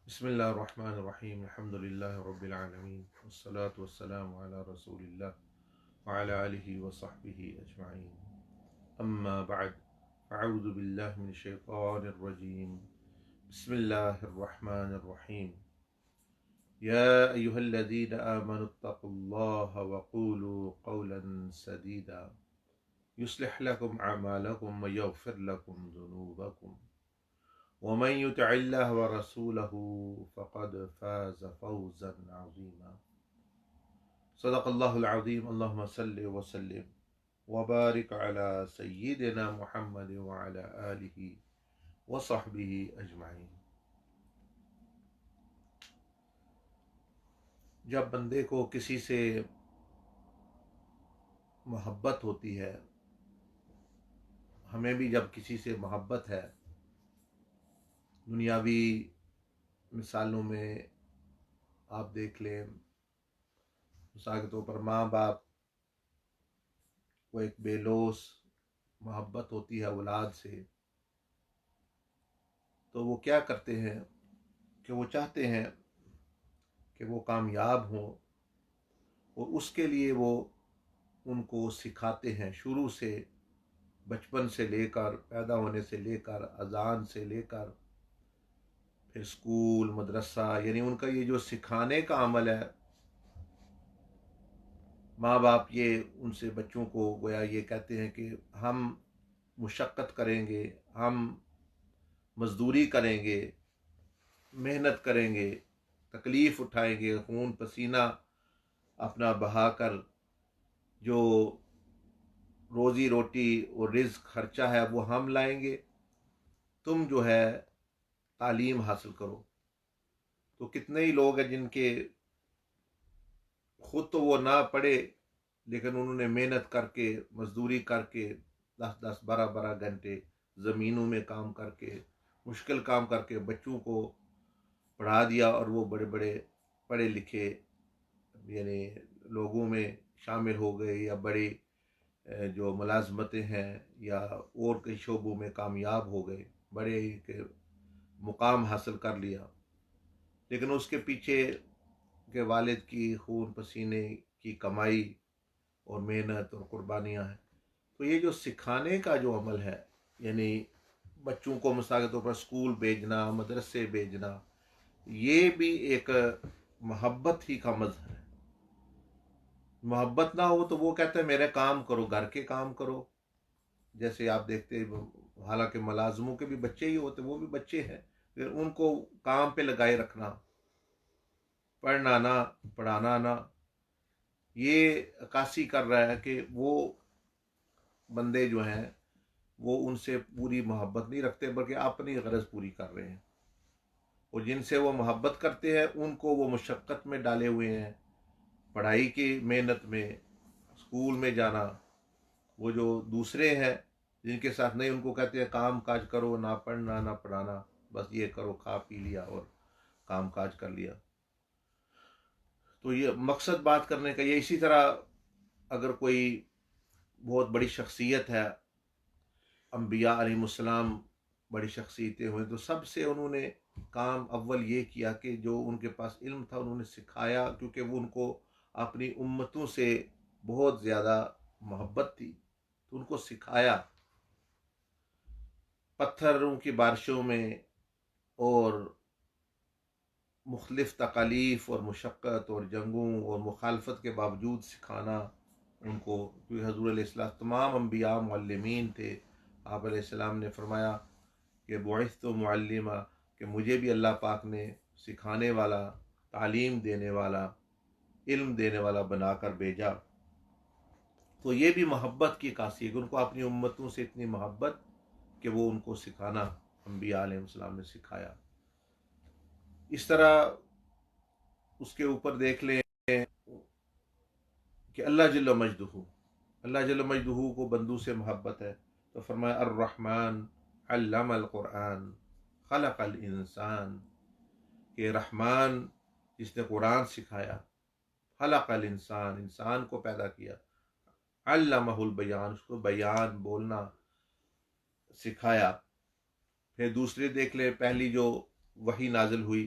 بسم اللہ الرحمن الرحیم الحمد للہ رب العالمین والصلاة والسلام علی رسول اللہ وعلی آلہ وصحبہ اجمعین اما بعد فاعوذ باللہ من الشیطان الرجیم بسم اللہ الرحمن الرحیم یا ایہا الذین آمنوا اتقوا اللہ وقولوا قولا سدیدا یصلح لکم اعمالکم ویغفر لکم ذنوبکم ومن يطع الله ورسوله فقد فاز فوزا عظيما صدق الله العظيم اللهم صل وسلم وبارك على سيدنا محمد وعلى آله وصحبه أجمعين۔ جب بندے کو کسی سے محبت ہوتی ہے، ہمیں بھی جب کسی سے محبت ہے، دنیاوی مثالوں میں آپ دیکھ لیں، مثال کے طور پر ماں باپ کو ایک بے لوث محبت ہوتی ہے اولاد سے، تو وہ کیا کرتے ہیں کہ وہ چاہتے ہیں کہ وہ کامیاب ہوں، اور اس کے لیے وہ ان کو سکھاتے ہیں شروع سے، بچپن سے لے کر، پیدا ہونے سے لے کر، اذان سے لے کر پھر اسکول، مدرسہ، یعنی ان کا یہ جو سکھانے کا عمل ہے، ماں باپ یہ ان سے بچوں کو گویا یہ کہتے ہیں کہ ہم مشقت کریں گے، ہم مزدوری کریں گے، محنت کریں گے، تکلیف اٹھائیں گے، خون پسینہ اپنا بہا کر جو روزی روٹی اور رزق خرچہ ہے وہ ہم لائیں گے، تم جو ہے تعلیم حاصل کرو۔ تو کتنے ہی لوگ ہیں جن کے خود تو وہ نہ پڑھے، لیکن انہوں نے محنت کر کے، مزدوری کر کے، 10 12 گھنٹے زمینوں میں کام کر کے، مشکل کام کر کے بچوں کو پڑھا دیا، اور وہ بڑے بڑے پڑھے لکھے یعنی لوگوں میں شامل ہو گئے، یا بڑی جو ملازمتیں ہیں یا اور کئی شعبوں میں کامیاب ہو گئے، بڑے کے مقام حاصل کر لیا، لیکن اس کے پیچھے کہ والد کی خون پسینے کی کمائی اور محنت اور قربانیاں ہیں۔ تو یہ جو سکھانے کا جو عمل ہے، یعنی بچوں کو مثال کے طور پر اسکول بھیجنا، مدرسے بھیجنا، یہ بھی ایک محبت ہی کا مظہر ہے۔ محبت نہ ہو تو وہ کہتے ہیں میرے کام کرو، گھر کے کام کرو، جیسے آپ دیکھتے ہیں، حالانکہ ملازموں کے بھی بچے ہی ہوتے، وہ بھی بچے ہیں، پھر ان کو کام پہ لگائے رکھنا، پڑھنا نہ، پڑھانا نہ، یہ عکاسی کر رہا ہے کہ وہ بندے جو ہیں وہ ان سے پوری محبت نہیں رکھتے، بلکہ اپنی غرض پوری کر رہے ہیں، اور جن سے وہ محبت کرتے ہیں ان کو وہ مشقت میں ڈالے ہوئے ہیں، پڑھائی کی محنت میں، اسکول میں جانا۔ وہ جو دوسرے ہیں جن کے ساتھ نہیں، ان کو کہتے ہیں کام کاج کرو، نہ پڑھنا نہ پڑھانا، بس یہ کرو، کھا پی لیا اور کام کاج کر لیا۔ تو یہ مقصد بات کرنے کا یہ۔ اسی طرح اگر کوئی بہت بڑی شخصیت ہے، انبیاء علیہ السلام بڑی شخصیتیں ہوئیں، تو سب سے انہوں نے کام اول یہ کیا کہ جو ان کے پاس علم تھا انہوں نے سکھایا، کیونکہ وہ ان کو اپنی امتوں سے بہت زیادہ محبت تھی، تو ان کو سکھایا، پتھروں کی بارشوں میں اور مختلف تکالیف اور مشقت اور جنگوں اور مخالفت کے باوجود سکھانا ان کو، کیونکہ حضور علیہ السلام تمام انبیاء معلمین تھے۔ آپ علیہ السلام نے فرمایا کہ بعثت معلما، کہ مجھے بھی اللہ پاک نے سکھانے والا، تعلیم دینے والا، علم دینے والا بنا کر بھیجا۔ تو یہ بھی محبت کی خاصیت ہے کہ ان کو اپنی امتوں سے اتنی محبت کہ وہ ان کو سکھانا، انبیاء علیہ السلام نے سکھایا۔ اس طرح اس کے اوپر دیکھ لیں کہ اللہ جل مجدہ کو بندوں سے محبت ہے، تو فرمایا الرحمن علم القرآن خلق الانسان، کہ رحمان جس نے قرآن سکھایا، خلق الانسان، انسان کو پیدا کیا، علمہ البیان، اس کو بیان بولنا سکھایا۔ پھر دوسرے دیکھ لیں، پہلی جو وحی نازل ہوئی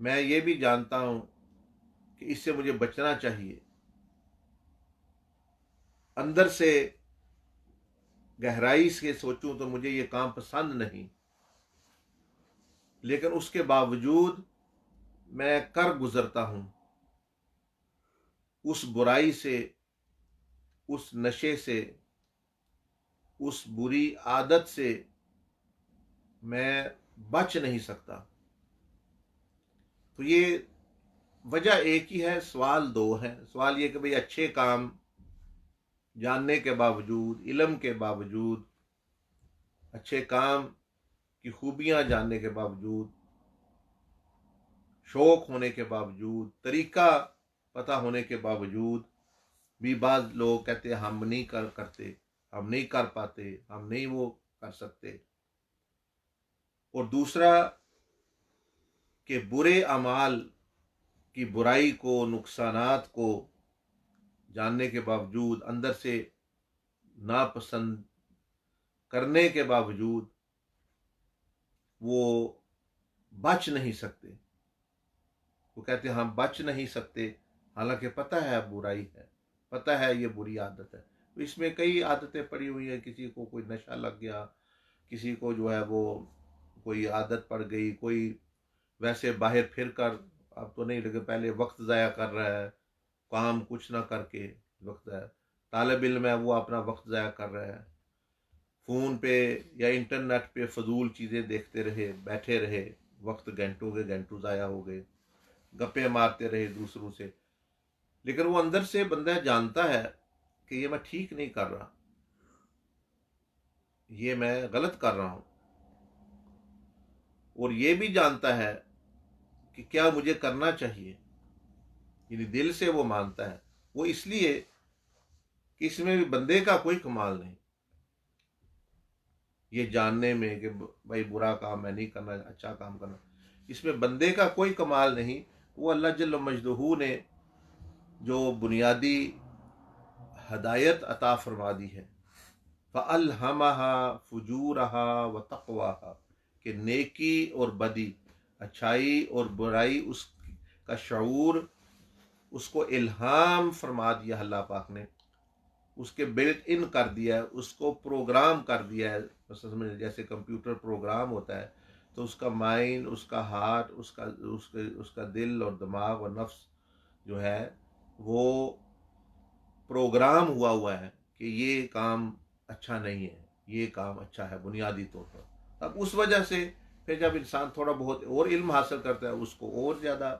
میں یہ بھی جانتا ہوں کہ اس سے مجھے بچنا چاہیے، اندر سے گہرائی سے سوچوں تو مجھے یہ کام پسند نہیں، لیکن اس کے باوجود میں کر گزرتا ہوں اس برائی سے، اس نشے سے، اس بری عادت سے میں بچ نہیں سکتا۔ تو یہ وجہ ایک ہی ہے، سوال دو ہے۔ سوال یہ کہ بھئی اچھے کام جاننے کے باوجود، علم کے باوجود، اچھے کام کی خوبیاں جاننے کے باوجود، شوق ہونے کے باوجود، طریقہ پتہ ہونے کے باوجود بھی بعض لوگ کہتے ہیں ہم نہیں کرتے، ہم نہیں کر پاتے، ہم نہیں وہ کر سکتے۔ اور دوسرا کہ برے اعمال کی برائی کو، نقصانات کو جاننے کے باوجود، اندر سے ناپسند کرنے کے باوجود وہ بچ نہیں سکتے۔ وہ کہتے ہیں ہم بچ نہیں سکتے، حالانکہ پتہ ہے برائی ہے، پتہ ہے یہ بری عادت ہے۔ اس میں کئی عادتیں پڑی ہوئی ہیں، کسی کو کوئی نشہ لگ گیا، کسی کو جو ہے وہ کوئی عادت پڑ گئی، کوئی ویسے باہر پھر کر، اب تو نہیں لیکن پہلے وقت ضائع کر رہا ہے، کام کچھ نہ کر کے وقت ہے، طالب علم ہے وہ اپنا وقت ضائع کر رہا ہے، فون پہ یا انٹرنیٹ پہ فضول چیزیں دیکھتے رہے، بیٹھے رہے، وقت گھنٹوں کے گھنٹوں ضائع ہو گئے، گپے مارتے رہے دوسروں سے، لیکن وہ اندر سے بندہ جانتا ہے کہ یہ میں ٹھیک نہیں کر رہا، یہ میں غلط کر رہا ہوں، اور یہ بھی جانتا ہے کہ کیا مجھے کرنا چاہیے، یعنی دل سے وہ مانتا ہے۔ وہ اس لیے کہ اس میں بھی بندے کا کوئی کمال نہیں، یہ جاننے میں کہ بھائی برا کام میں نہیں کرنا، اچھا کام کرنا، اس میں بندے کا کوئی کمال نہیں۔ وہ اللہ جل مجدہ نے جو بنیادی ہدایت عطا فرما دی ہے، فَأَلْهَمَهَا فُجُورَهَا وَتَقْوَاهَا، کہ نیکی اور بدی، اچھائی اور برائی، اس کا شعور اس کو الہام فرما دیا اللہ پاک نے، اس کے بلٹ ان کر دیا ہے، اس کو پروگرام کر دیا ہے۔ مثلا جیسے کمپیوٹر پروگرام ہوتا ہے تو اس کا مائنڈ، اس کا ہارٹ، اس کا دل اور دماغ اور نفس جو ہے وہ پروگرام ہوا ہے کہ یہ کام اچھا نہیں ہے، یہ کام اچھا ہے بنیادی طور پر۔ اب اس وجہ سے پھر جب انسان تھوڑا بہت اور علم حاصل کرتا ہے، اس کو اور زیادہ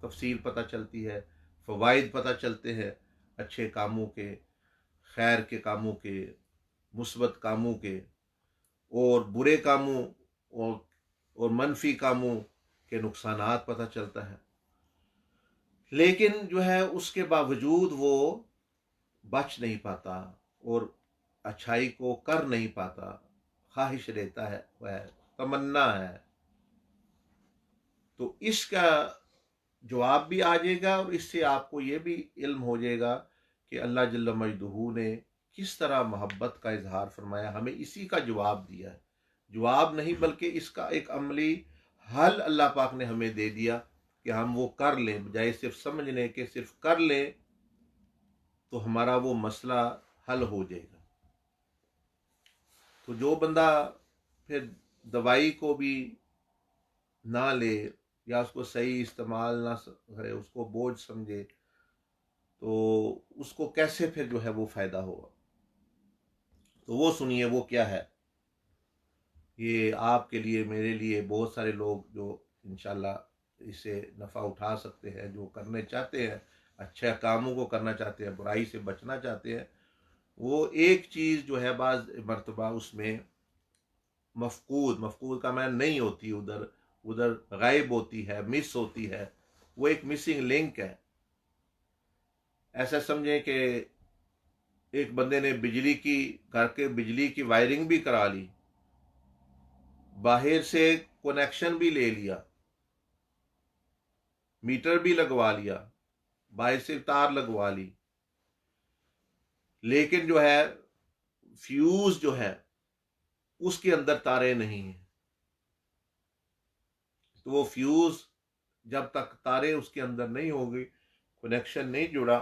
تفصیل پتہ چلتی ہے، فوائد پتہ چلتے ہیں اچھے کاموں کے، خیر کے کاموں کے، مثبت کاموں کے، اور برے کاموں اور منفی کاموں کے نقصانات پتہ چلتا ہے۔ لیکن جو ہے اس کے باوجود وہ بچ نہیں پاتا اور اچھائی کو کر نہیں پاتا، خواہش رہتا ہے، وہ تمنا ہے۔ تو اس کا جواب بھی آ جائے گا، اور اس سے آپ کو یہ بھی علم ہو جائے گا کہ اللہ جل مجدہ نے کس طرح محبت کا اظہار فرمایا، ہمیں اسی کا جواب دیا ہے۔ جواب نہیں بلکہ اس کا ایک عملی حل اللہ پاک نے ہمیں دے دیا کہ ہم وہ کر لیں، بجائے صرف سمجھنے کے صرف کر لیں تو ہمارا وہ مسئلہ حل ہو جائے گا۔ تو جو بندہ پھر دوائی کو بھی نہ لے یا اس کو صحیح استعمال نہ کرے، اس کو بوجھ سمجھے، تو اس کو کیسے پھر جو ہے وہ فائدہ ہوگا؟ تو وہ سنیے وہ کیا ہے۔ یہ آپ کے لیے، میرے لیے، بہت سارے لوگ جو انشاءاللہ اس سے نفع اٹھا سکتے ہیں، جو کرنے چاہتے ہیں، اچھے کاموں کو کرنا چاہتے ہیں، برائی سے بچنا چاہتے ہیں، وہ ایک چیز جو ہے بعض مرتبہ اس میں مفقود کا معنی نہیں ہوتی، ادھر غائب ہوتی ہے، مس ہوتی ہے، وہ ایک مسنگ لنک ہے۔ ایسا سمجھیں کہ ایک بندے نے گھر کے بجلی کی وائرنگ بھی کرا لی، باہر سے کنیکشن بھی لے لیا، میٹر بھی لگوا لیا، باہر سے تار لگوا لی، لیکن جو ہے فیوز جو ہے اس کے اندر تاریں نہیں ہیں، تو وہ فیوز جب تک تارے اس کے اندر نہیں ہوں گے، کنیکشن نہیں جڑا،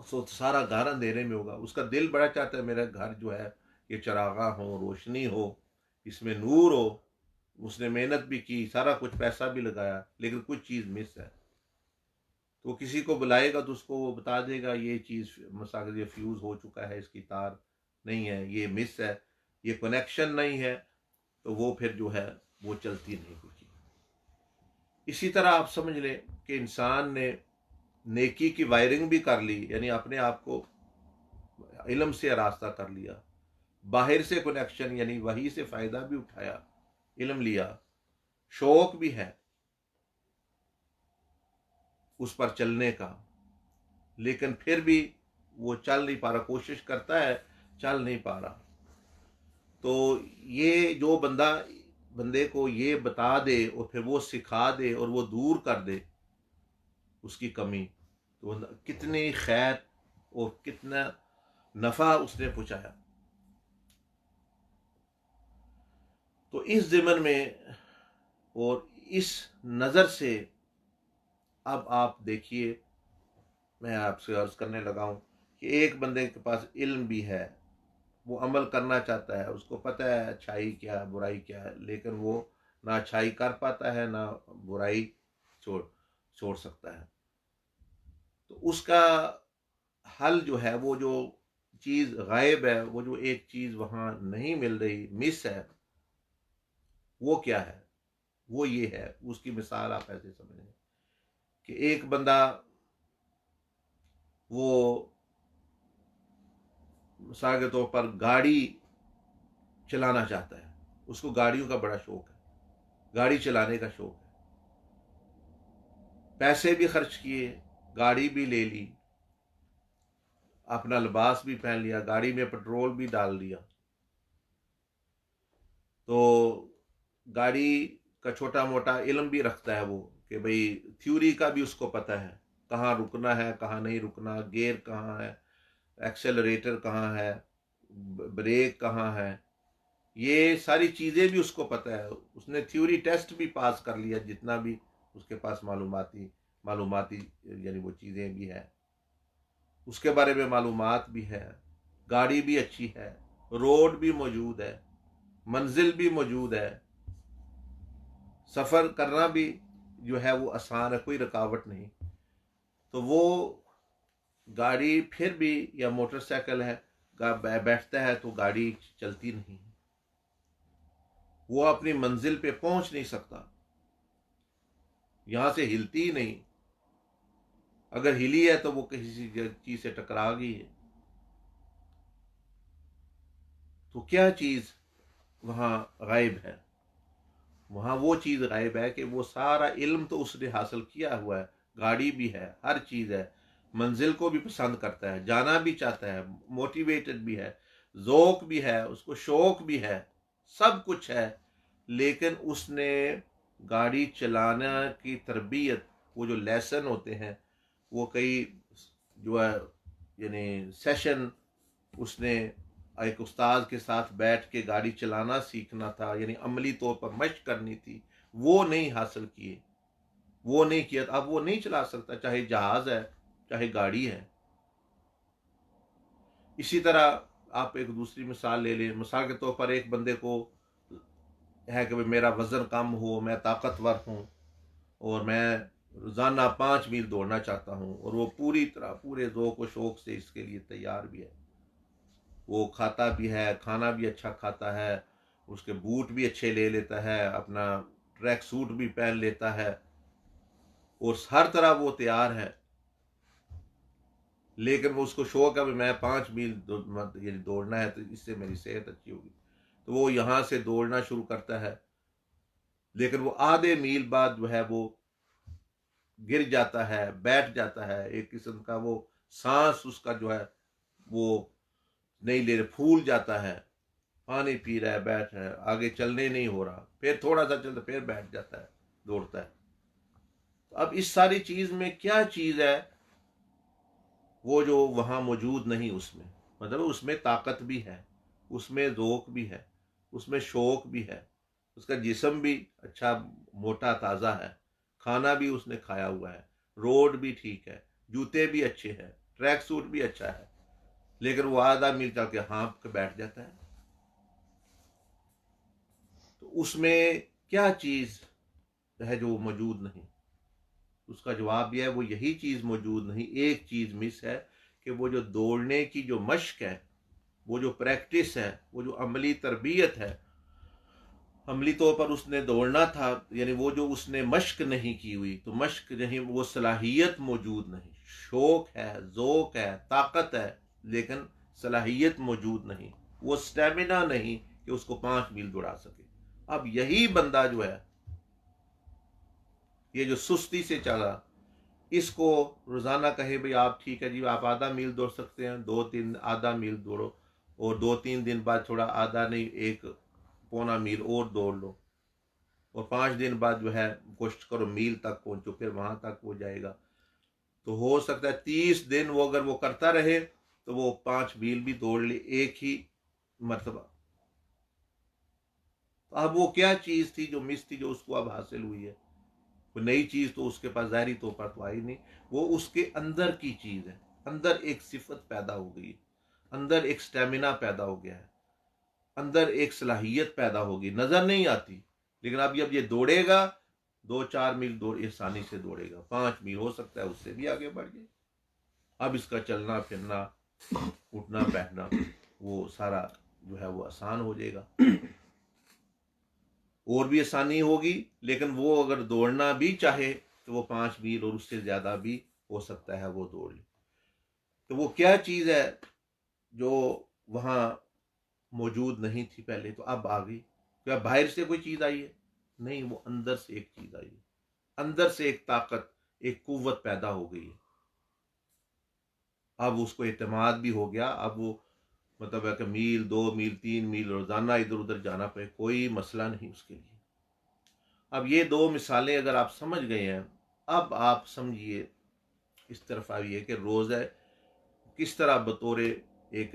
تو سارا گھر اندھیرے میں ہوگا. اس کا دل بڑا چاہتا ہے میرا گھر جو ہے یہ چراغاں ہو، روشنی ہو، اس میں نور ہو. اس نے محنت بھی کی، سارا کچھ پیسہ بھی لگایا، لیکن کچھ چیز مس ہے. تو کسی کو بلائے گا تو اس کو وہ بتا دے گا یہ چیز مثلا یہ فیوز ہو چکا ہے، اس کی تار نہیں ہے، یہ مس ہے، یہ کنیکشن نہیں ہے. تو وہ پھر جو ہے وہ چلتی نہیں کچھ. اسی طرح آپ سمجھ لیں کہ انسان نے نیکی کی وائرنگ بھی کر لی، یعنی اپنے آپ کو علم سے آراستہ کر لیا، باہر سے کنیکشن یعنی وحی سے فائدہ بھی اٹھایا، علم لیا، شوق بھی ہے اس پر چلنے کا، لیکن پھر بھی وہ چل نہیں پا رہا، کوشش کرتا ہے چل نہیں پا رہا. تو یہ جو بندے کو یہ بتا دے اور پھر وہ سکھا دے اور وہ دور کر دے اس کی کمی، تو کتنی خیر اور کتنا نفع اس نے پہنچایا. تو اس ضمن میں اور اس نظر سے اب آپ دیکھیے، میں آپ سے عرض کرنے لگا ہوں کہ ایک بندے کے پاس علم بھی ہے، وہ عمل کرنا چاہتا ہے، اس کو پتہ ہے اچھائی کیا ہے برائی کیا ہے، لیکن وہ نہ اچھائی کر پاتا ہے نہ برائی چھوڑ سکتا ہے. تو اس کا حل جو ہے، وہ جو چیز غائب ہے، وہ جو ایک چیز وہاں نہیں مل رہی، مس ہے، وہ کیا ہے؟ وہ یہ ہے. اس کی مثال آپ ایسے سمجھیں کہ ایک بندہ وہ مثال کے طور پر گاڑی چلانا چاہتا ہے، اس کو گاڑیوں کا بڑا شوق ہے، گاڑی چلانے کا شوق ہے، پیسے بھی خرچ کیے، گاڑی بھی لے لی، اپنا لباس بھی پہن لیا، گاڑی میں پیٹرول بھی ڈال دیا. تو گاڑی کا چھوٹا موٹا علم بھی رکھتا ہے وہ، کہ بھئی تھیوری کا بھی اس کو پتہ ہے، کہاں رکنا ہے کہاں نہیں رکنا، گیئر کہاں ہے، ایکسیلریٹر کہاں ہے، بریک کہاں ہے، یہ ساری چیزیں بھی اس کو پتہ ہے. اس نے تھیوری ٹیسٹ بھی پاس کر لیا، جتنا بھی اس کے پاس معلوماتی یعنی وہ چیزیں بھی ہیں، اس کے بارے میں معلومات بھی ہے، گاڑی بھی اچھی ہے، روڈ بھی موجود ہے، منزل بھی موجود ہے، سفر کرنا بھی جو ہے وہ آسان ہے، کوئی رکاوٹ نہیں. تو وہ گاڑی پھر بھی یا موٹر سائیکل ہے، بیٹھتا ہے تو گاڑی چلتی نہیں، وہ اپنی منزل پہ پہنچ نہیں سکتا، یہاں سے ہلتی ہی نہیں، اگر ہلی ہے تو وہ کسی چیز سے ٹکرا گئی ہے. تو کیا چیز وہاں غائب ہے؟ وہاں وہ چیز غائب ہے کہ وہ سارا علم تو اس نے حاصل کیا ہوا ہے، گاڑی بھی ہے، ہر چیز ہے، منزل کو بھی پسند کرتا ہے، جانا بھی چاہتا ہے، موٹیویٹڈ بھی ہے، ذوق بھی ہے، اس کو شوق بھی ہے، سب کچھ ہے، لیکن اس نے گاڑی چلانا کی تربیت، وہ جو لیسن ہوتے ہیں، وہ کئی جو ہے یعنی سیشن اس نے ایک استاد کے ساتھ بیٹھ کے گاڑی چلانا سیکھنا تھا، یعنی عملی طور پر مشق کرنی تھی، وہ نہیں حاصل کیے، وہ نہیں کیا. اب وہ نہیں چلا سکتا، چاہے جہاز ہے چاہے گاڑی ہے. اسی طرح آپ ایک دوسری مثال لے لیں. مثال کے طور پر ایک بندے کو ہے کہ میرا وزن کم ہو، میں طاقتور ہوں اور میں روزانہ 5 میل دوڑنا چاہتا ہوں، اور وہ پوری طرح پورے ذوق و شوق سے اس کے لیے تیار بھی ہے، وہ کھاتا بھی ہے، کھانا بھی اچھا کھاتا ہے، اس کے بوٹ بھی اچھے لے لیتا ہے، اپنا ٹریک سوٹ بھی پہن لیتا ہے، اور ہر طرح وہ تیار ہے، لیکن وہ اس کو شوق ہے کہ میں 5 میل یعنی دوڑنا ہے تو اس سے میری صحت اچھی ہوگی. تو وہ یہاں سے دوڑنا شروع کرتا ہے، لیکن وہ آدھے میل بعد جو ہے وہ گر جاتا ہے، بیٹھ جاتا ہے، ایک قسم کا وہ سانس اس کا جو ہے وہ نہیں لے رہے، پھول جاتا ہے، پانی پی رہا ہے، بیٹھ رہا ہے، آگے چلنے نہیں ہو رہا، پھر تھوڑا سا چلتا پھر بیٹھ جاتا ہے، دوڑتا ہے. اب اس ساری چیز میں کیا چیز ہے وہ جو وہاں موجود نہیں؟ اس میں مطلب اس میں طاقت بھی ہے، اس میں ذوق بھی ہے، اس میں شوق بھی ہے، اس کا جسم بھی اچھا موٹا تازہ ہے، کھانا بھی اس نے کھایا ہوا ہے، روڈ بھی ٹھیک ہے، جوتے بھی اچھے ہیں، ٹریک سوٹ بھی اچھا ہے، لیکن وہ آدھا میل چل کے ہانپ کے بیٹھ جاتا ہے. تو اس میں کیا چیز ہے جو موجود نہیں؟ اس کا جواب یہ ہے وہ یہی چیز موجود نہیں، ایک چیز مس ہے کہ وہ جو دوڑنے کی جو مشق ہے، وہ جو پریکٹس ہے، وہ جو عملی تربیت ہے، عملی طور پر اس نے دوڑنا تھا، یعنی وہ جو اس نے مشق نہیں کی ہوئی، تو مشق نہیں، وہ صلاحیت موجود نہیں. شوق ہے، ذوق ہے، طاقت ہے، لیکن صلاحیت موجود نہیں، وہ سٹیمنا نہیں کہ اس کو 5 میل دوڑا سکے. اب یہی بندہ جو ہے، یہ جو سستی سے چلا، اس کو روزانہ کہے بھئی آپ ٹھیک ہے جی آپ آدھا میل دوڑ سکتے ہیں، 2-3 آدھا میل دوڑو، اور 2-3 دن بعد تھوڑا آدھا نہیں 1 پونا میل اور دوڑ لو، اور 5 دن بعد جو ہے کوشش کرو میل تک پہنچو، پھر وہاں تک وہ جائے گا. تو ہو سکتا ہے 30 دن وہ اگر وہ کرتا رہے تو وہ 5 میل بھی دوڑ لے ایک ہی مرتبہ. اب وہ کیا چیز تھی جو مس تھی، جو اس کو اب حاصل ہوئی ہے؟ وہ نئی چیز تو اس کے پاس ظاہری طور پر تو آئی نہیں، وہ اس کے اندر کی چیز ہے. اندر ایک صفت پیدا ہو گئی، اندر ایک سٹیمنا پیدا ہو گیا ہے، اندر ایک صلاحیت پیدا ہوگی، نظر نہیں آتی، لیکن اب جب یہ دوڑے گا 2-4 میل آسانی سے دوڑے گا، 5 میل ہو سکتا ہے اس سے بھی آگے بڑھ جائے. اب اس کا چلنا پھرنا، اٹھنا بیٹھنا، وہ سارا جو ہے وہ آسان ہو جائے گا، اور بھی آسانی ہوگی. لیکن وہ اگر دوڑنا بھی چاہے تو وہ 5 میل اور اس سے زیادہ بھی ہو سکتا ہے وہ دوڑ لے. تو وہ کیا چیز ہے جو وہاں موجود نہیں تھی پہلے، تو اب آ گئی؟ کیا باہر سے کوئی چیز آئی ہے؟ نہیں، وہ اندر سے ایک چیز آئی ہے، اندر سے ایک طاقت، ایک قوت پیدا ہو گئی ہے. اب اس کو اعتماد بھی ہو گیا، اب وہ مطلب ہے کہ 1 میل 2 میل 3 میل روزانہ ادھر ادھر جانا پڑے، کوئی مسئلہ نہیں اس کے لیے. اب یہ 2 مثالیں اگر آپ سمجھ گئے ہیں، اب آپ سمجھیے اس طرف آئیے کہ روزہ کس طرح بطور ایک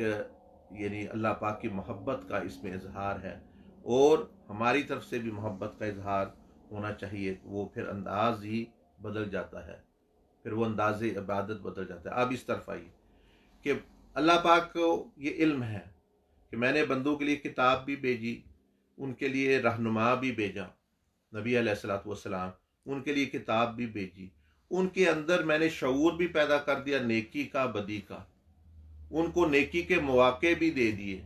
یعنی اللہ پاک کی محبت کا اس میں اظہار ہے، اور ہماری طرف سے بھی محبت کا اظہار ہونا چاہیے. وہ پھر انداز ہی بدل جاتا ہے، پھر وہ انداز عبادت بدل جاتا ہے. اب اس طرف آئیے کہ اللہ پاک کو یہ علم ہے کہ میں نے بندوں کے لیے کتاب بھی بھیجی، ان کے لیے رہنما بھی بھیجا، نبی علیہ الصلوۃ والسلام، ان کے لیے کتاب بھی بھیجی، ان کے اندر میں نے شعور بھی پیدا کر دیا نیکی کا بدی کا، ان کو نیکی کے مواقع بھی دے دیے،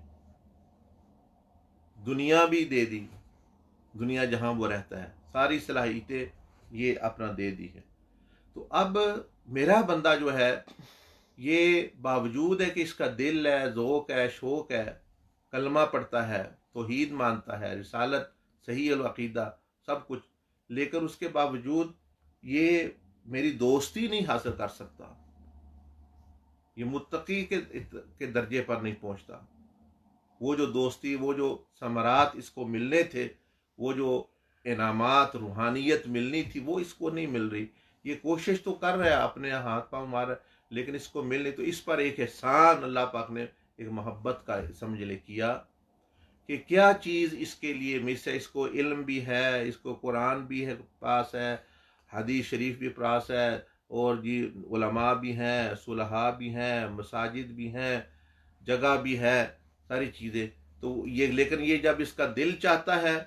دنیا بھی دے دی، دنیا جہاں وہ رہتا ہے ساری صلاحیتیں یہ اپنا دے دی ہے. تو اب میرا بندہ جو ہے، یہ باوجود ہے کہ اس کا دل ہے، ذوق ہے، شوق ہے، کلمہ پڑھتا ہے، توحید مانتا ہے، رسالت، صحیح العقیدہ، سب کچھ، لیکن اس کے باوجود یہ میری دوستی نہیں حاصل کر سکتا، یہ متقی کے درجے پر نہیں پہنچتا. وہ جو دوستی، وہ جو ثمرات اس کو ملنے تھے، وہ جو انعامات، روحانیت ملنی تھی، وہ اس کو نہیں مل رہی. یہ کوشش تو کر رہا ہے، اپنے ہاتھ پاؤں مار رہا ہے، لیکن اس کو مل نہیں. تو اس پر ایک احسان اللہ پاک نے ایک محبت کا سمجھ لے کیا کہ کیا چیز اس کے لیے مس ہے. اس کو علم بھی ہے، اس کو قرآن بھی ہے پاس ہے، حدیث شریف بھی پاس ہے، اور جی علماء بھی ہیں، صلحاء بھی ہیں، مساجد بھی ہیں، جگہ بھی ہے، ساری چیزیں. تو یہ لیکن یہ جب اس کا دل چاہتا ہے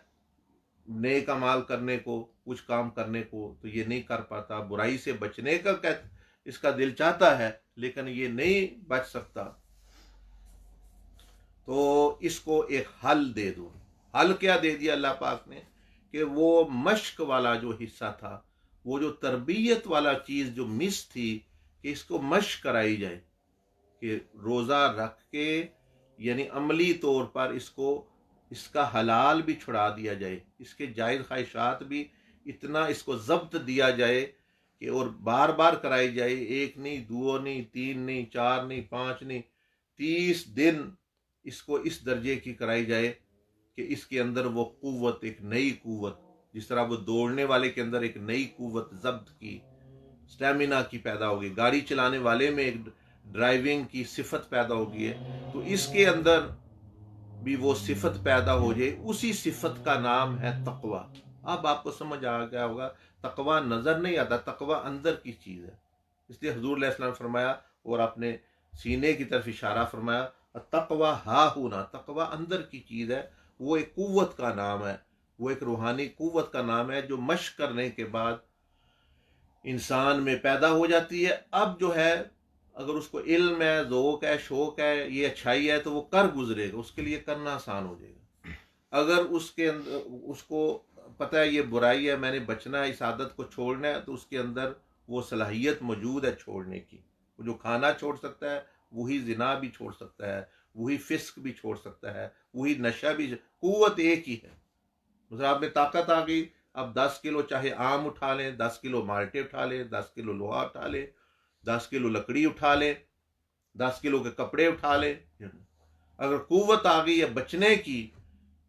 نیک اعمال کرنے کو، کچھ کام کرنے کو، تو یہ نہیں کر پاتا. برائی سے بچنے کا اس کا دل چاہتا ہے، لیکن یہ نہیں بچ سکتا. تو اس کو ایک حل دے دو. حل کیا دے دیا اللہ پاک نے؟ کہ وہ مشق والا جو حصہ تھا، وہ جو تربیت والا چیز جو مس تھی، کہ اس کو مشق کرائی جائے، کہ روزہ رکھ کے یعنی عملی طور پر اس کا حلال بھی چھڑا دیا جائے، اس کے جائز خواہشات بھی اتنا اس کو ضبط دیا جائے کہ اور بار بار کرائی جائے، 1 نہیں، 2 نہیں، 3 نہیں، 4 نہیں، 5 نہیں، 30 دن اس کو اس درجے کی کرائی جائے کہ اس کے اندر وہ قوت، ایک نئی قوت، جس طرح وہ دوڑنے والے کے اندر ایک نئی قوت ضبط کی، سٹیمنا کی پیدا ہوگی، گاڑی چلانے والے میں ایک ڈرائیونگ کی صفت پیدا ہوگی ہے، تو اس کے اندر بھی وہ صفت پیدا ہو جائے. اسی صفت کا نام ہے تقوی. اب آپ کو سمجھ آ گیا ہوگا تقوی نظر نہیں آتا، تقوی اندر کی چیز ہے. اس لیے حضور علیہ السلام فرمایا اور اپنے سینے کی طرف اشارہ فرمایا، تقوی ہا ہونا، تقوی اندر کی چیز ہے. وہ ایک قوت کا نام ہے، وہ ایک روحانی قوت کا نام ہے جو مشق کرنے کے بعد انسان میں پیدا ہو جاتی ہے. اب جو ہے اگر اس کو علم ہے، ذوق ہے، شوق ہے، یہ اچھائی ہے تو وہ کر گزرے گا، اس کے لیے کرنا آسان ہو جائے گا. اگر اس کے اندر اس کو پتہ ہے یہ برائی ہے، میں نے بچنا ہے، اس عادت کو چھوڑنا ہے، تو اس کے اندر وہ صلاحیت موجود ہے چھوڑنے کی. وہ جو کھانا چھوڑ سکتا ہے وہی زنا بھی چھوڑ سکتا ہے، وہی فسق بھی چھوڑ سکتا ہے، وہی نشہ بھی. قوت ایک ہی ہے. مثلا آپ میں طاقت آ گئی، اب 10 کلو چاہے آم اٹھا لیں، 10 کلو مالٹے اٹھا لیں، 10 کلو لوہا اٹھا لیں، 10 کلو لکڑی اٹھا لیں، 10 کلو کے کپڑے اٹھا لیں. اگر قوت آ گئی ہے بچنے کی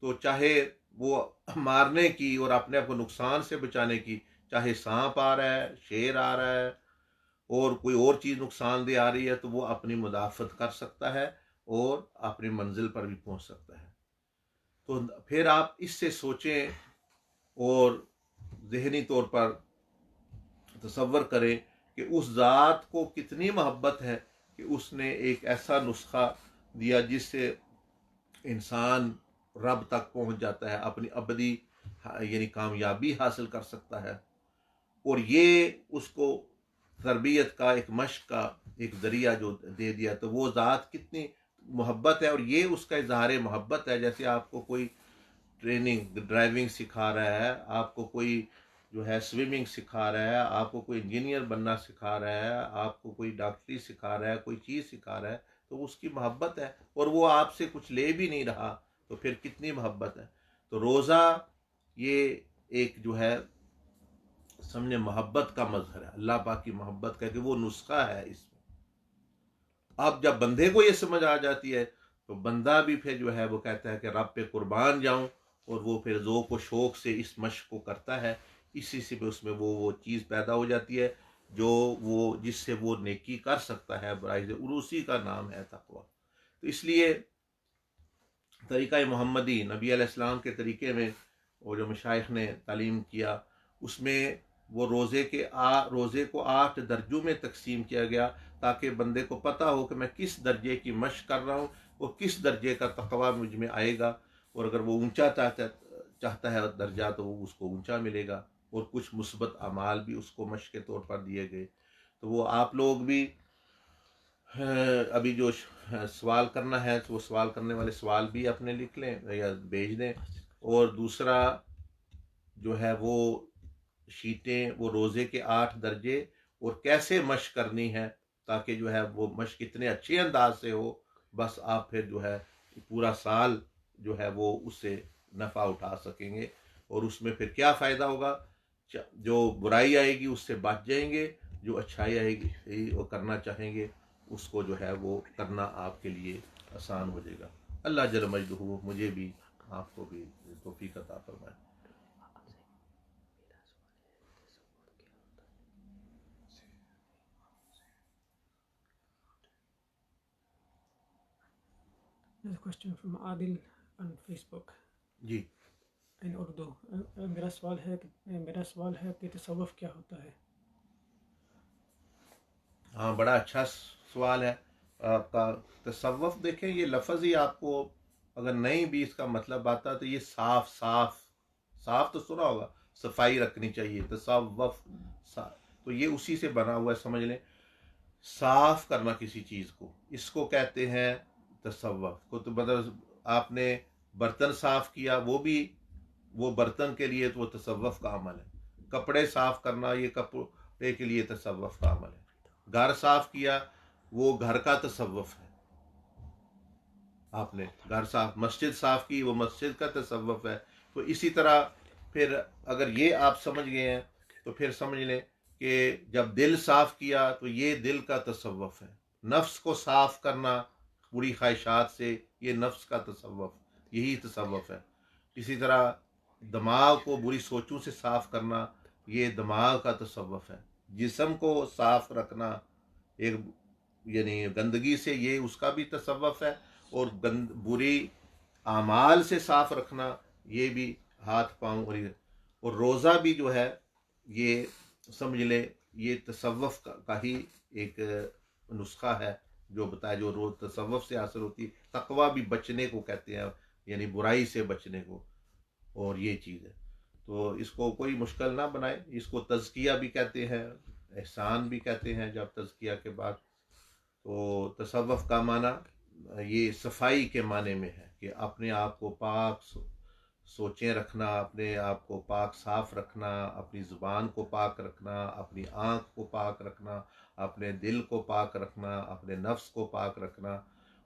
تو چاہے وہ مارنے کی اور اپنے آپ کو نقصان سے بچانے کی، چاہے سانپ آ رہا ہے، شیر آ رہا ہے اور کوئی اور چیز نقصان دہ آ رہی ہے، تو وہ اپنی مدافعت کر سکتا ہے اور اپنی منزل پر بھی پہنچ سکتا ہے. تو پھر آپ اس سے سوچیں اور ذہنی طور پر تصور کریں کہ اس ذات کو کتنی محبت ہے کہ اس نے ایک ایسا نسخہ دیا جس سے انسان رب تک پہنچ جاتا ہے، اپنی ابدی یعنی کامیابی حاصل کر سکتا ہے. اور یہ اس کو تربیت کا ایک مشق کا ایک ذریعہ جو دے دیا، تو وہ ذات کتنی محبت ہے. اور یہ اس کا اظہار محبت ہے. جیسے آپ کو کوئی ٹریننگ ڈرائیونگ سکھا رہا ہے، آپ کو کوئی جو ہے سوئمنگ سکھا رہا ہے، آپ کو کوئی انجینئر بننا سکھا رہا ہے، آپ کو کوئی ڈاکٹری سکھا رہا ہے، کوئی چیز سکھا رہا ہے، تو اس کی محبت ہے اور وہ آپ سے کچھ لے بھی نہیں رہا، تو پھر کتنی محبت ہے. تو روزہ یہ ایک جو ہے سمجھے محبت کا مظہر ہے، اللہ پاک کی محبت کا، کہ وہ نسخہ ہے اس میں. اب جب بندے کو یہ سمجھ آ جاتی ہے تو بندہ بھی پھر جو ہے وہ کہتا ہے کہ رب پہ قربان جاؤں، اور وہ پھر ذوق و شوق سے اس مشق کو کرتا ہے. اسی سے اس میں وہ چیز پیدا ہو جاتی ہے جو وہ جس سے وہ نیکی کر سکتا ہے برائی سے، اور اسی کا نام ہے تقوی. تو اس لیے طریقہ محمدی نبی علیہ السلام کے طریقے میں، وہ جو مشائخ نے تعلیم کیا، اس میں وہ روزے کو 8 درجوں میں تقسیم کیا گیا تاکہ بندے کو پتہ ہو کہ میں کس درجے کی مشق کر رہا ہوں اور کس درجے کا تقوی مجھ میں آئے گا. اور اگر وہ اونچا چاہتا ہے درجہ تو وہ اس کو اونچا ملے گا، اور کچھ مثبت اعمال بھی اس کو مشق کے طور پر دیے گئے. تو وہ آپ لوگ بھی ابھی جو سوال کرنا ہے وہ سوال کرنے والے سوال بھی اپنے لکھ لیں یا بھیج دیں. اور دوسرا جو ہے وہ شیٹیں، وہ روزے کے 8 درجے اور کیسے مشق کرنی ہے تاکہ جو ہے وہ مشق اتنے اچھے انداز سے ہو، بس آپ پھر جو ہے پورا سال جو ہے وہ اس سے نفع اٹھا سکیں گے. اور اس میں پھر کیا فائدہ ہوگا، جو برائی آئے گی اس سے بچ جائیں گے، جو اچھائی آئے گی وہ کرنا چاہیں گے اس کو جو ہے وہ کرنا آپ کے لیے آسان ہو جائے گا. اللہ جل مجدہ مجھے بھی آپ کو بھی توفیق عطا فرمائے. There's a question from Adil on Facebook G in Urdu. میرا سوال ہے کہ تصوف کیا ہوتا ہے؟ ہاں، بڑا اچھا سوال ہے آپ کا. تصوف دیکھیں، یہ لفظ ہی آپ کو اگر نہیں بھی اس کا مطلب آتا تو یہ صاف تو سنا ہوگا، صفائی رکھنی چاہیے. تصوف تو یہ اسی سے بنا ہوا ہے، سمجھ لیں صاف کرنا کسی چیز کو، اس کو کہتے ہیں تصوف کو. تو مطلب آپ نے برتن صاف کیا، وہ برتن کے لیے تو وہ تصوف کا عمل ہے. کپڑے صاف کرنا، یہ کپڑے کے لیے تصوف کا عمل ہے. گھر صاف کیا، وہ گھر کا تصوف ہے. آپ نے گھر صاف، مسجد صاف کی، وہ مسجد کا تصوف ہے. تو اسی طرح پھر اگر یہ آپ سمجھ گئے ہیں تو پھر سمجھ لیں کہ جب دل صاف کیا تو یہ دل کا تصوف ہے. نفس کو صاف کرنا بری خواہشات سے، یہ نفس کا تصوف، یہی تصوف ہے. اسی طرح دماغ کو بری سوچوں سے صاف کرنا، یہ دماغ کا تصوف ہے. جسم کو صاف رکھنا ایک یعنی گندگی سے، یہ اس کا بھی تصوف ہے. اور بری اعمال سے صاف رکھنا، یہ بھی ہاتھ پاؤں اور روزہ بھی جو ہے یہ سمجھ لے یہ تصوف کا ہی ایک نسخہ ہے جو بتایا، جو روز تصوف سے حاصل ہوتی ہے. تقوی بھی بچنے کو کہتے ہیں، یعنی برائی سے بچنے کو، اور یہ چیز ہے. تو اس کو کوئی مشکل نہ بنائے. اس کو تزکیہ بھی کہتے ہیں، احسان بھی کہتے ہیں جب تزکیہ کے بعد. تو تصوف کا معنی یہ صفائی کے معنی میں ہے کہ اپنے آپ کو پاک سوچیں رکھنا، اپنے آپ کو پاک صاف رکھنا، اپنی زبان کو پاک رکھنا، اپنی آنکھ کو پاک رکھنا، اپنے دل کو پاک رکھنا، اپنے نفس کو پاک رکھنا.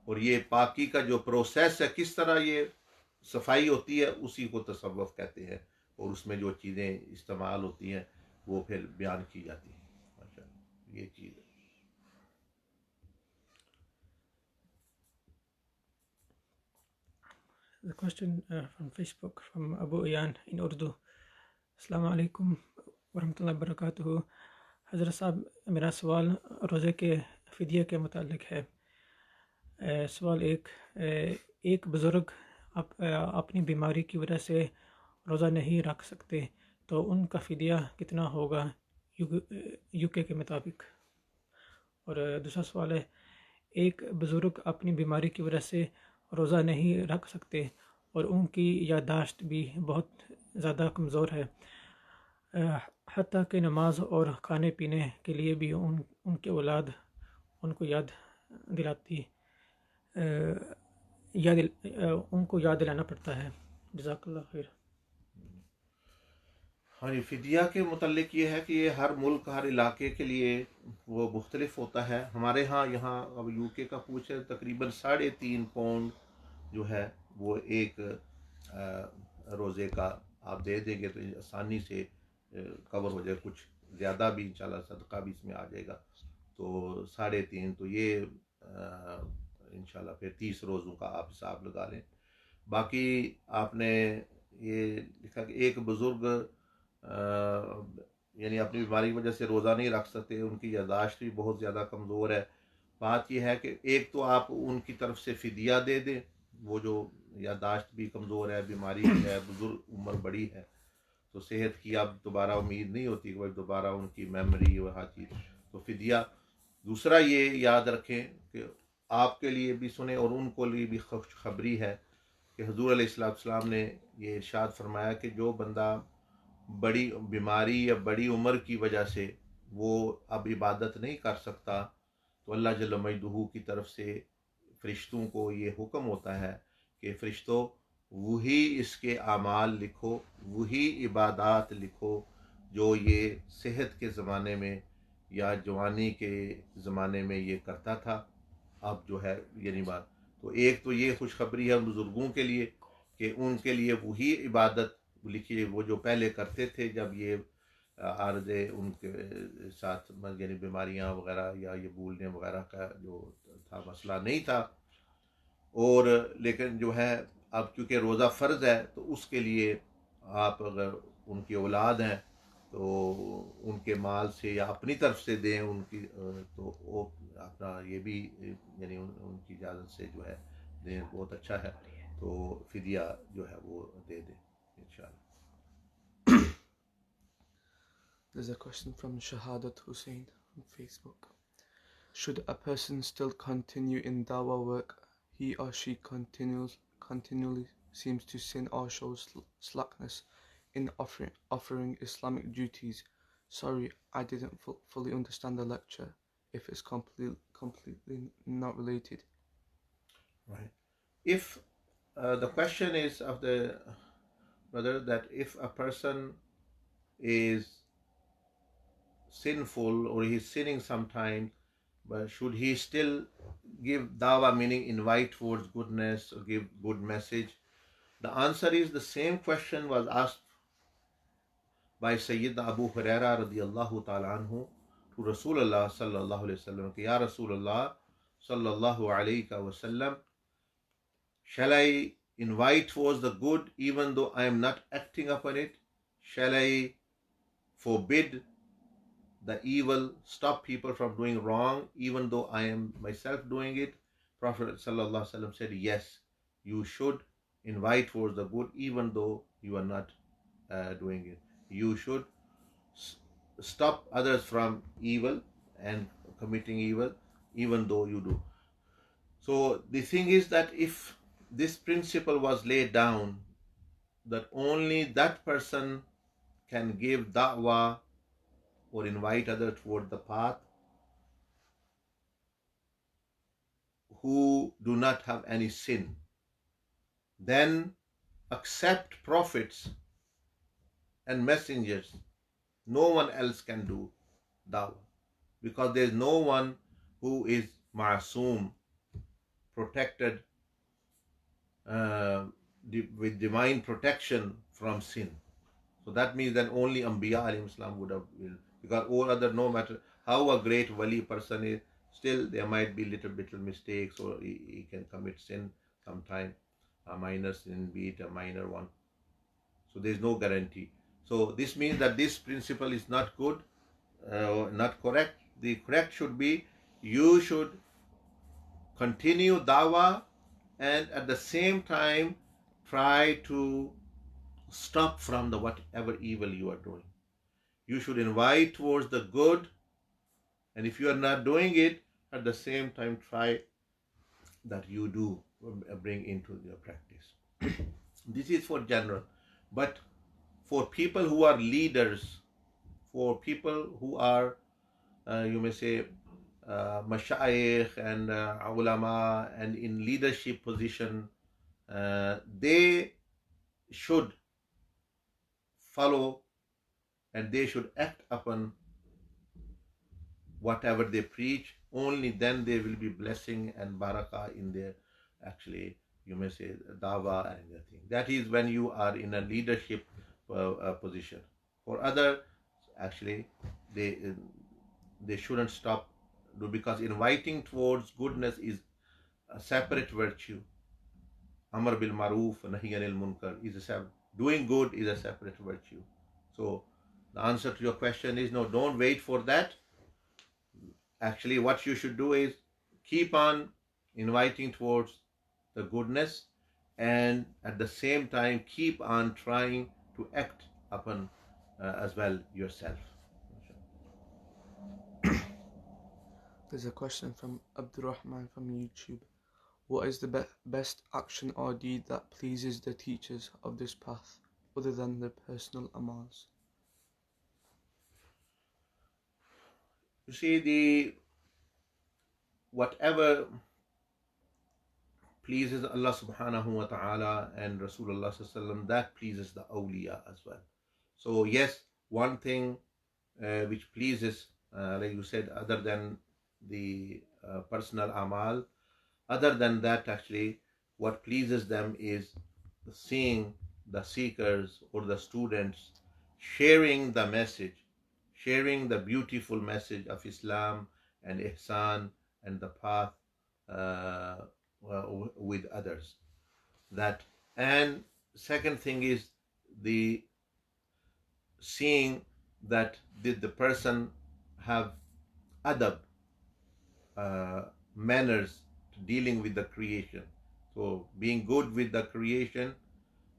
اور یہ پاکی کا جو پروسیس ہے، کس طرح یہ صفائی ہوتی ہے، اسی کو تصوف کہتے ہیں. اور اس میں جو چیزیں استعمال ہوتی ہیں وہ پھر بیان کی جاتی ہیں. ماشاء اللہ، یہ چیز ہے. The question from Facebook from Abu Ayan in Urdu. السلام علیکم ورحمۃ اللہ وبرکاتہ. حضرت صاحب، میرا سوال روزے کے فدیہ کے متعلق ہے. سوال ایک بزرگ اپنی بیماری کی وجہ سے روزہ نہیں رکھ سکتے تو ان کا فدیہ کتنا ہوگا یو کے مطابق؟ اور دوسرا سوال ہے، ایک بزرگ اپنی بیماری کی وجہ سے روزہ نہیں رکھ سکتے اور ان کی یادداشت بھی بہت زیادہ کمزور ہے، حتیٰ کہ نماز اور کھانے پینے کے لیے بھی ان کے اولاد ان کو ان کو یاد دلانا پڑتا ہے. جزاک اللہ خیر. ہاں جی، فدیہ کے متعلق یہ ہے کہ یہ ہر ملک، ہر علاقے کے لیے وہ مختلف ہوتا ہے. ہمارے ہاں یہاں اب یو کے کا پوچھے تقریباً 3.5 پاؤنڈ جو ہے وہ ایک روزے کا آپ دے دیں گے تو آسانی سے کور ہو جائے. کچھ زیادہ بھی انشاءاللہ صدقہ بھی اس میں آ جائے گا. تو 3.5 تو یہ انشاءاللہ پھر 30 روزوں کا آپ حساب لگا لیں. باقی آپ نے یہ لکھا کہ ایک بزرگ یعنی اپنی بیماری کی وجہ سے روزہ نہیں رکھ سکتے، ان کی یادداشت بھی بہت زیادہ کمزور ہے. بات یہ ہے کہ ایک تو آپ ان کی طرف سے فدیہ دے دیں، وہ جو یادداشت بھی کمزور ہے، بیماری بھی ہے، بزرگ عمر بڑی ہے، تو صحت کی اب دوبارہ امید نہیں ہوتی کہ دوبارہ ان کی میموری وہ ہر چیز، تو فدیہ. دوسرا یہ یاد رکھیں کہ آپ کے لیے بھی سنیں اور ان کو لیے بھی خوشخبری ہے کہ حضور علیہ السلام نے یہ ارشاد فرمایا کہ جو بندہ بڑی بیماری یا بڑی عمر کی وجہ سے وہ اب عبادت نہیں کر سکتا تو اللہ جل مجدہ کی طرف سے فرشتوں کو یہ حکم ہوتا ہے کہ فرشتوں وہی اس کے اعمال لکھو، وہی عبادات لکھو جو یہ صحت کے زمانے میں یا جوانی کے زمانے میں یہ کرتا تھا. اب جو ہے یعنی بات تو ایک تو یہ خوشخبری ہے بزرگوں کے لیے کہ ان کے لیے وہی عبادت لکھیے وہ جو پہلے کرتے تھے جب یہ عارضے ان کے ساتھ یعنی بیماریاں وغیرہ یا یہ بھولنے وغیرہ کا جو تھا مسئلہ نہیں تھا. اور لیکن جو ہے اب کیونکہ روزہ فرض ہے تو اس کے لیے آپ اگر ان کی اولاد ہیں تو ان کے مال سے یا اپنی طرف سے دیں ان کی، تو وہ اپنا یہ بھی یعنی ان کی اجازت سے جو ہے دیں، بہت اچھا ہے. تو فدیہ جو ہے وہ دے دیں انشاءاللہ. There's a question from Shahadat Hussein on Facebook. Should a person still continue in dawah work? He or she continually seems to sin or shows slackness in offering Islamic duties. Sorry, I didn't fully understand the lecture. If it's completely not related. Right. If the question is of the brother that if a person is sinful or he's sinning sometime, but should he still give dawah, meaning invite towards goodness or give good message? The answer is the same question was asked by Sayyidina Abu Huraira radiyallahu ta'ala anhu to Rasulullah sallallahu alayhi wasallam ki ya Rasulullah sallallahu alayhi wasallam, shall I invite towards the good even though I am not acting upon it? Shall I forbid the evil, stop people from doing wrong even though I am myself doing it? Prophet sallallahu alaihi wasallam said, yes, you should invite towards the good even though you are not doing it. you should stop others from evil and committing evil, even though you do. So the thing is that if this principle was laid down, that only that person can give da'wah or invite others toward the path who do not have any sin, then accept prophets and messengers. No one else can do da'wah, because there is no one who is ma'soom, protected with divine protection from sin. So that means that only Anbiya alayhi salam would have been, because all other, no matter how a great wali person is, still there might be little mistakes, or he can commit sin sometime, a minor sin, be it a minor one. So there is no guarantee. So this means that this principle is not good, not correct. The correct should be, you should continue dawah and at the same time try to stop from the whatever evil you are doing. You should invite towards the good, and if you are not doing it, at the same time try that you do bring into your practice. This is for general. But for people who are leaders, for people who are, you may say, mashayikh and ulama and in leadership position, they should follow and they should act upon whatever they preach. Only then there will be blessing and barakah in their, actually, you may say, dawah and everything. That is when you are in a leadership position. For other, actually, they shouldn't stop, because inviting towards goodness is a separate virtue. Amar bil maroof, nahi anil munkar is a separate. Doing good is a separate virtue. So the answer to your question is no, don't wait for that. Actually, what you should do is keep on inviting towards the goodness, and at the same time keep on trying to act upon as well yourself. There's a question from Abdurrahman from YouTube. What is the best action or deed that pleases the teachers of this path, other than the personal amals? You see, whatever pleases Allah subhanahu wa ta'ala and Rasulullah sallallahu alaihi wasallam, that pleases the awliya as well. So yes, one thing which pleases, like you said, other than the personal amal, other than that, actually, what pleases them is seeing the seekers or the students sharing the message, sharing the beautiful message of Islam and ihsan and the path with others. That, and second thing is the seeing that did the person have adab, manners dealing with the creation. So being good with the creation,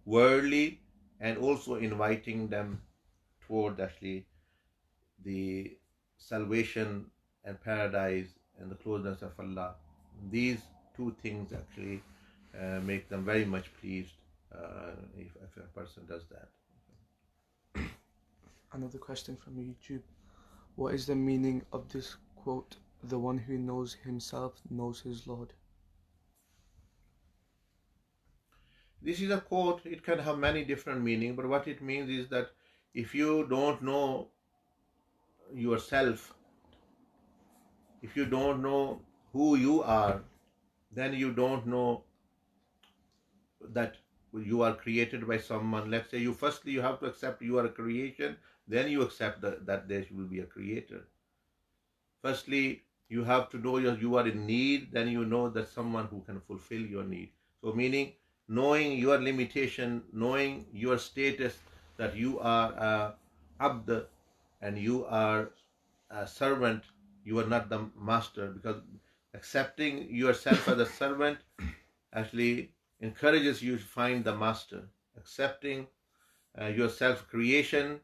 worldly, and also inviting them toward actually the salvation and paradise and the closeness of Allah. These two things actually make them very much pleased if a person does that. Another question from YouTube. What is the meaning of this quote, "The one who knows himself knows his Lord"? This is a quote. It can have many different meanings, but what it means is that if you don't know yourself, if you don't know who you are, then you don't know that you are created by someone. Let's say you have to accept you are a creation, then you accept that there will be a creator. Firstly, you have to know you are in need, then you know that someone who can fulfill your need. So meaning, knowing your limitation, knowing your status, that you are a abd and you are a servant, you are not the master, because accepting yourself as a servant actually encourages you to find the master. Accepting yourself creation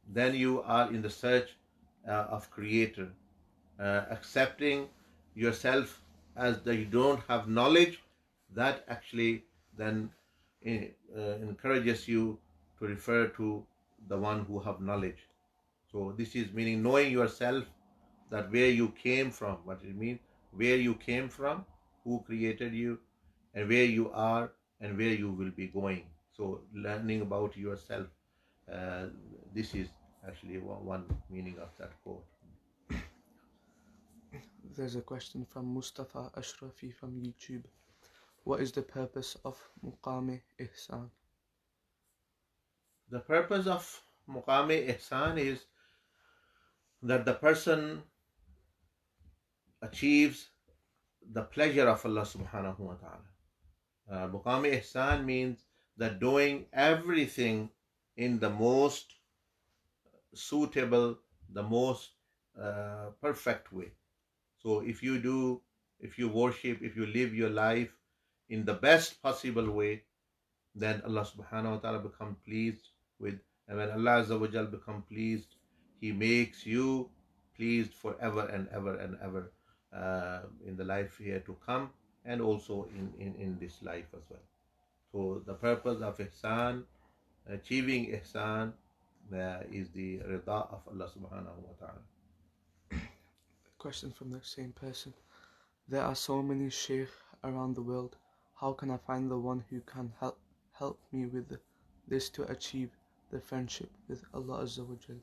then you are in the search of Creator. Accepting yourself as that you don't have knowledge, that actually then encourages you to refer to the one who have knowledge. So this is meaning knowing yourself, that where you came from, what it means, where you came from, who created you, and where you are, and where you will be going. So learning about yourself, this is actually one meaning of that quote. There's a question from Mustafa Ashrafi from YouTube. What is the purpose of Muqam Ihsan? The purpose of Muqam Ihsan is that the person achieves the pleasure of Allah subhanahu wa ta'ala. Muqam Ihsan means that doing everything in the most suitable, the most perfect way. So if you worship, if you live your life in the best possible way, then Allah subhanahu wa ta'ala become pleased with, and when Allah azza wa jal become pleased, He makes you pleased forever and ever and ever, in the life here to come, and also in this life as well. So the purpose of ihsan, achieving ihsan, is the rida of Allah subhanahu wa ta'ala. Question from the same person. There are so many sheikh around the world. How can I find the one who can help me with this to achieve the friendship with Allah Azza wa Jal?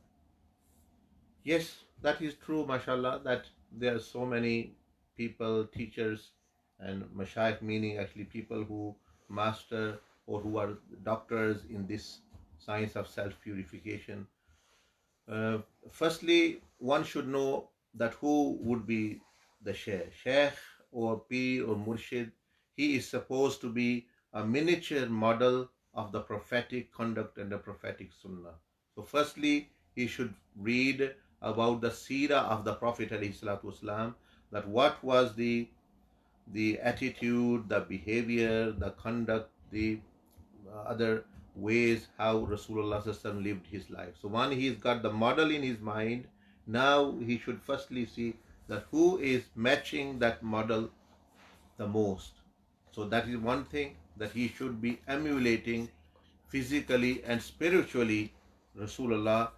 Yes, that is true, mashallah, that there are so many people, teachers, and mashayikh, meaning actually people who master or who are doctors in this science of self-purification. Firstly, one should know that who would be the sheikh or peer or murshid. He is supposed to be a miniature model of the prophetic conduct and the prophetic sunnah. So firstly, he should read about the seerah of the Prophet ﷺ, that what was the attitude, the behavior, the conduct, the other ways how Rasulullah ﷺ lived his life. So one, he's got the model in his mind. Now he should firstly see that who is matching that model the most. So that is one thing, that he should be emulating physically and spiritually Rasulullah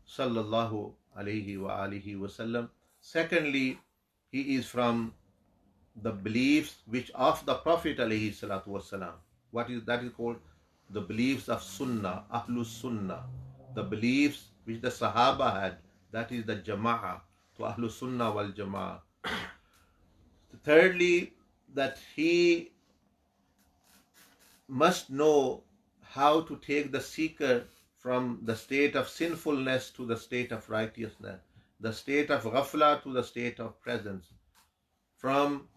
sallallahu alayhi wa alihi wasallam. Secondly, he is from the beliefs which of the Prophet alayhi salatu wasalam. What is that is called the beliefs of Sunnah, Ahlus Sunnah, the beliefs which the Sahaba had. That is the Jama'ah, to Ahlus Sunnah wal Jama'ah. Thirdly, that he must know how to take the seeker from the state of sinfulness to the state of righteousness, the state of ghafla to the state of presence, from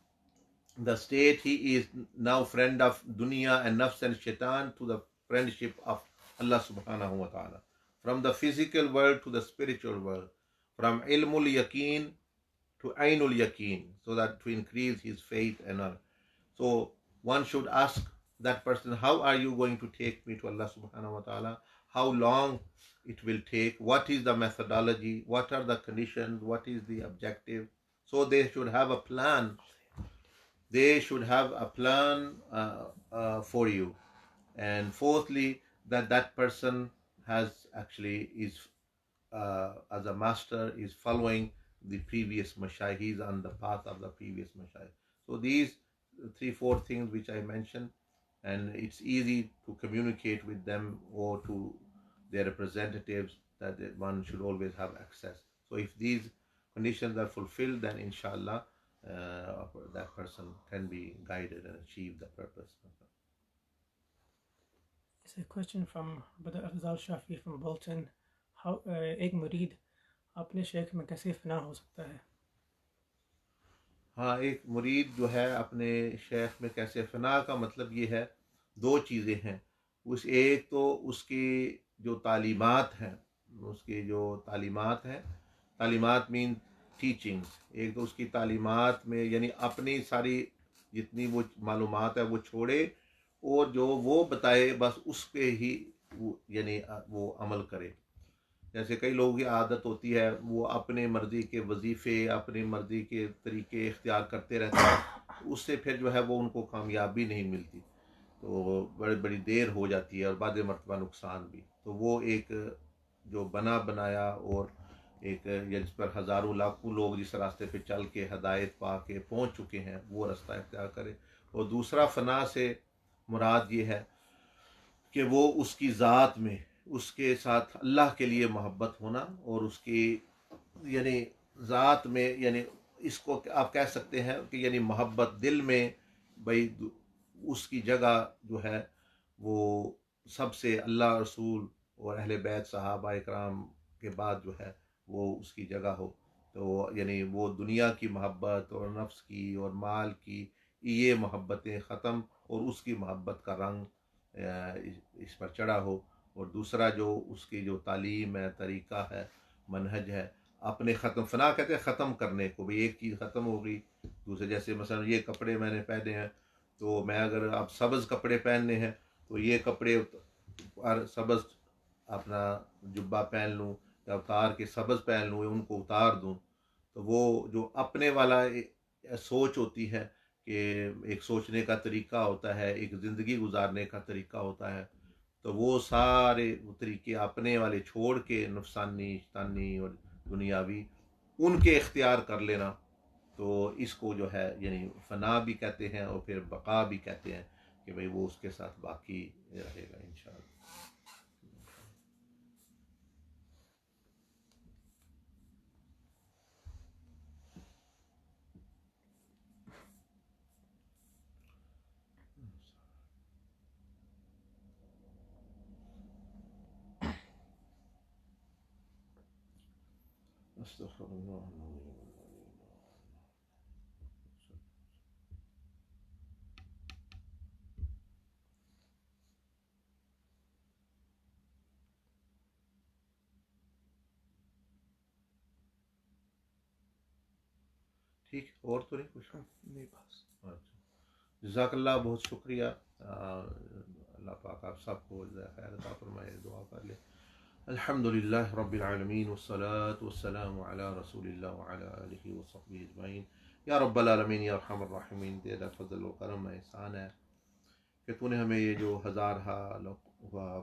the state he is now friend of dunya and nafs and shaitan to the friendship of Allah subhanahu wa ta'ala, from the physical world to the spiritual world, from ilmul yaqeen to ainul yaqeen, so that to increase his faith and all. So one should ask that person, how are you going to take me to Allah subhanahu wa ta'ala? How long it will take? What is the methodology? What are the conditions? What is the objective? So they should have a plan. They should have a plan for you. And fourthly, that person has actually is as a master is following the previous mashayikh. He is on the path of the previous mashayikh. So these 3-4 things which I mentioned, and it's easy to communicate with them or to their representatives, that one should always have access. So if these conditions are fulfilled, then inshallah that person can be guided and achieve the purpose. It's a question from Brother Afzal Shafi from Bolton. How ایک مرید اپنے شیخ میں کیسے فنا ہو سکتا ہے؟ ہاں، ایک مرید جو ہے اپنے شیخ میں کیسے فنا کا مطلب یہ ہے، دو چیزیں ہیں. ایک تو اس کی جو تعلیمات ہیں، تعلیمات مین ٹیچنگز. ایک تو اس کی تعلیمات میں یعنی اپنی ساری جتنی وہ معلومات ہے وہ چھوڑے، اور جو وہ بتائے بس اس پہ ہی یعنی وہ عمل کرے. جیسے کئی لوگوں کی عادت ہوتی ہے وہ اپنے مرضی کے وظیفے اپنی مرضی کے طریقے اختیار کرتے رہتے ہیں، اس سے پھر جو ہے وہ ان کو کامیابی نہیں ملتی، تو بڑی دیر ہو جاتی ہے اور بعد مرتبہ نقصان بھی۔ تو وہ ایک جو بنا بنایا اور ایک جس پر ہزاروں لاکھوں لوگ جس راستے پہ چل کے ہدایت پا کے پہنچ چکے ہیں وہ رستہ اختیار کرے۔ اور دوسرا فنا سے مراد یہ ہے کہ وہ اس کی ذات میں اس کے ساتھ اللہ کے لیے محبت ہونا، اور اس کی یعنی ذات میں، یعنی اس کو آپ کہہ سکتے ہیں کہ یعنی محبت دل میں، بھائی اس کی جگہ جو ہے وہ سب سے اللہ رسول اور اہل بیت صحابہ اکرام کے بعد جو ہے وہ اس کی جگہ ہو، تو یعنی وہ دنیا کی محبت اور نفس کی اور مال کی یہ محبتیں ختم، اور اس کی محبت کا رنگ اس پر چڑھا ہو۔ اور دوسرا جو اس کی جو تعلیم ہے، طریقہ ہے، منہج ہے، اپنے ختم، فنا کہتے ہیں ختم کرنے کو، بھی ایک چیز ختم ہو گئی دوسرے، جیسے مثلا یہ کپڑے میں نے پہنے ہیں تو میں اگر اب سبز کپڑے پہننے ہیں تو یہ کپڑے سبز اپنا جبہ پہن لوں یا اتار کے سبز پہن لوں، ان کو اتار دوں، تو وہ جو اپنے والا سوچ ہوتی ہے کہ ایک سوچنے کا طریقہ ہوتا ہے، ایک زندگی گزارنے کا طریقہ ہوتا ہے، تو وہ سارے وہ طریقے اپنے والے چھوڑ کے نفسانی شیطانی اور دنیاوی ان کے اختیار کر لینا، تو اس کو جو ہے یعنی فنا بھی کہتے ہیں اور پھر بقا بھی کہتے ہیں کہ بھئی وہ اس کے ساتھ باقی رہے گا انشاءاللہ۔ استغفر اللہ العظیم۔ ٹھیک، اور تو نہیں کچھ؟ نہیں بس۔ اچھا، جزاک اللہ، بہت شکریہ۔ اللہ پاک آپ سب کو جزائے خیر عطا فرمائے، دعا کر لے۔ الحمد للہ رب العالمین والصلاة والسلام علی رسول اللہ وعلی آلہ وصحبہ اجمعین۔ یا رب العالمین، یا ارحم الراحمین، تیرا فضل و کرم احسان ہے کہ تو نے ہمیں یہ جو ہزارہا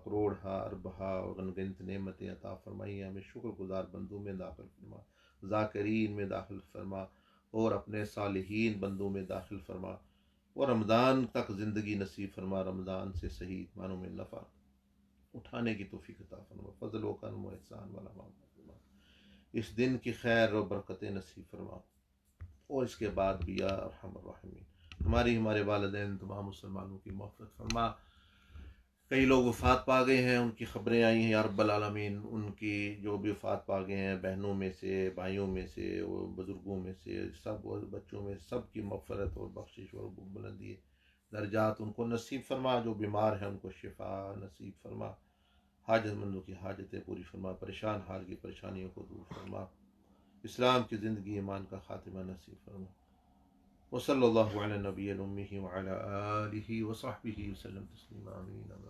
کروڑہا اربہا اور انگنت نعمتیں عطا فرمائی ہیں، ہمیں شکر گزار بندوں میں داخل فرما، ذاکرین میں داخل فرما، اور اپنے صالحین بندوں میں داخل فرما، اور رمضان تک زندگی نصیب فرما، رمضان سے صحیح معنوں میں نفع اٹھانے کی توفیق عطا فرما، فضل و کرم و احسان والا معاملہ فرما، اس دن کی خیر و برکتیں نصیب فرما، اور اس کے بعد بھی یا ارحم الراحمین ہمارے والدین تمام مسلمانوں کی مغفرت فرما۔ کئی لوگ وفات پا گئے ہیں، ان کی خبریں آئی ہیں یا رب العالمین، ان کی جو بھی وفات پا گئے ہیں بہنوں میں سے، بھائیوں میں سے، اور بزرگوں میں سے، سب بچوں میں، سب کی مغفرت اور بخشش اور بلندی درجات ان کو نصیب فرما، جو بیمار ہیں ان کو شفا نصیب فرما، حاجت مندوں کی حاجتیں پوری فرما، پریشان حال کی پریشانیوں کو دور فرما، اسلام کی زندگی ایمان کا خاتمہ نصیب فرما۔ وصلی اللہ علی نبی الامہ وعلی آلہ وصحبہ وسلم تسلیما، آمین۔